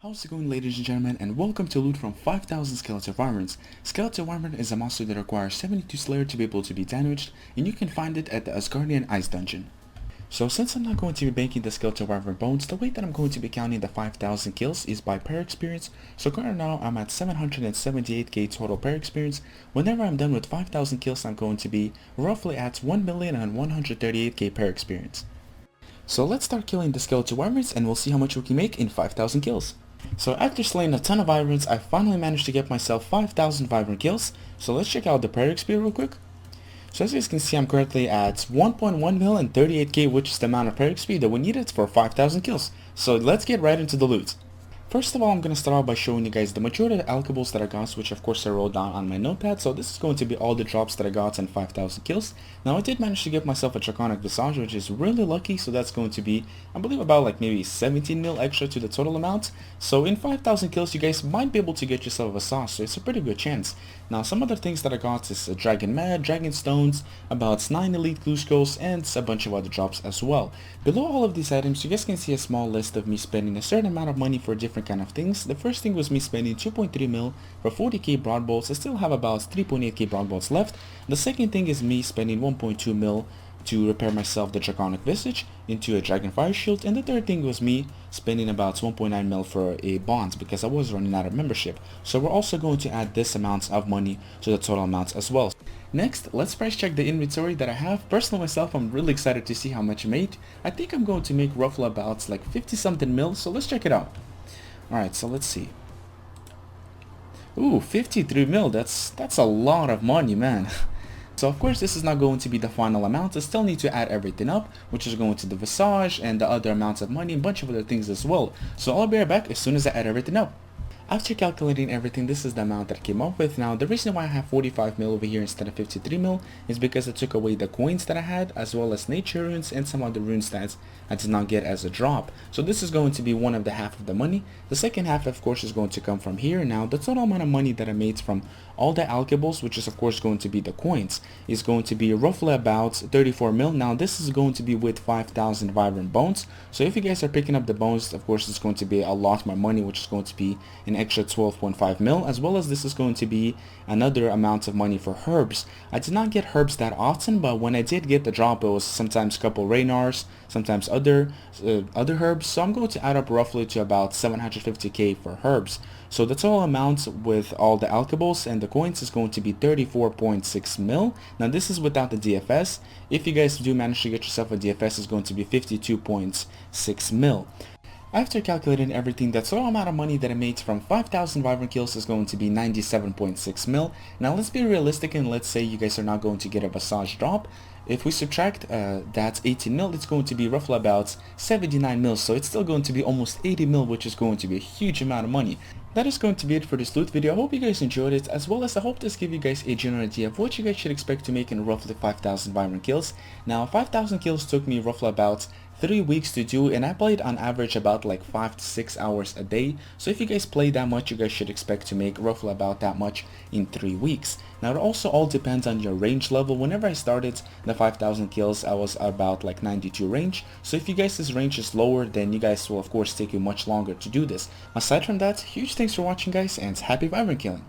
How's it going, ladies and gentlemen, and welcome to loot from 5000 Skeletal Wyverns. Skeletal Wyvern is a monster that requires 72 Slayer to be able to be damaged, and you can find it at the Asgardian Ice Dungeon. So since I'm not going to be making the Skeletal Wyvern bones, the way that I'm going to be counting the 5000 kills is by pair experience. So currently now I'm at 778k total pair experience. Whenever I'm done with 5000 kills, I'm going to be roughly at 1,138k pair experience. So let's start killing the Skeletal Wyverns and we'll see how much we can make in 5000 kills. So after slaying a ton of Wyverns, I finally managed to get myself 5000 Wyvern kills. So let's check out the prayer experience real quick. So as you guys can see, I'm currently at 1.1 mil and 38k, which is the amount of prayer XP that we needed for 5000 kills. So let's get right into the loot. First of all, I'm going to start off by showing you guys the majority of the alchables that I got, which of course I wrote down on my notepad. So this is going to be all the drops that I got in 5000 kills. Now I did manage to get myself a Draconic Visage, which is really lucky. So that's going to be, I believe, about like maybe 17 mil extra to the total amount. So in 5000 kills, you guys might be able to get yourself a Visage, so it's a pretty good chance. Now some other things that I got is a Dragon Mad, Dragon Stones, about 9 Elite Glue Skulls, and a bunch of other drops as well. Below all of these items, you guys can see a small list of me spending a certain amount of money for different kind of things. The first thing was me spending 2.3 mil for 40k broad bolts. I still have about 3.8k broad bolts left. The second thing is me spending 1.2 mil to repair myself the Draconic Visage into a Dragon Fire Shield, and the third thing was me spending about 1.9 mil for a bond because I was running out of membership. So we're also going to add this amount of money to the total amounts as well. Next, let's price check the inventory that I have. Personally myself, I'm really excited to see how much I made. I think I'm going to make roughly about like 50 something mil, so let's check it out. Alright, so let's see. Ooh, 53 mil, that's a lot of money, man. So of course this is not going to be the final amount. I still need to add everything up, which is going to the Visage and the other amounts of money and a bunch of other things as well. So I'll be right back as soon as I add everything up. After calculating everything, this is the amount that I came up with. Now the reason why I have 45 mil over here instead of 53 mil is because I took away the coins that I had, as well as nature runes and some other rune stats I did not get as a drop. So this is going to be one of the half of the money. The second half of course is going to come from here. Now the total amount of money that I made from all the alchables, which is of course going to be the coins, is going to be roughly about 34 mil. Now this is going to be with 5000 Wyvern bones. So if you guys are picking up the bones, of course it's going to be a lot more money, which is going to be an extra 12.5 mil, as well as this is going to be another amount of money for herbs. I did not get herbs that often, but when I did get the drop, it was sometimes a couple Raynars, sometimes other herbs. So I'm going to add up roughly to about 750k for herbs. So the total amount with all the alchables and the coins is going to be 34.6 mil. Now this is without the DFS. If you guys do manage to get yourself a DFS, it's going to be 52.6 mil. After calculating everything, the total amount of money that I made from 5000 Wyvern kills is going to be 97.6 mil. Now let's be realistic and let's say you guys are not going to get a Visage drop. If we subtract that 18 mil, it's going to be roughly about 79 mil. So it's still going to be almost 80 mil, which is going to be a huge amount of money. That is going to be it for this loot video. I hope you guys enjoyed it, as well as I hope this give you guys a general idea of what you guys should expect to make in roughly 5000 Wyvern kills. Now 5000 kills took me roughly about 3 weeks to do, and I played on average about like 5 to 6 hours a day. So if you guys play that much, you guys should expect to make roughly about that much in 3 weeks. Now it also all depends on your range level. Whenever I started the 5000 kills, I was about like 92 range. So if you guys' range is lower, then you guys will of course take you much longer to do this. Aside from that, huge thanks for watching guys, and happy Wyvern killing.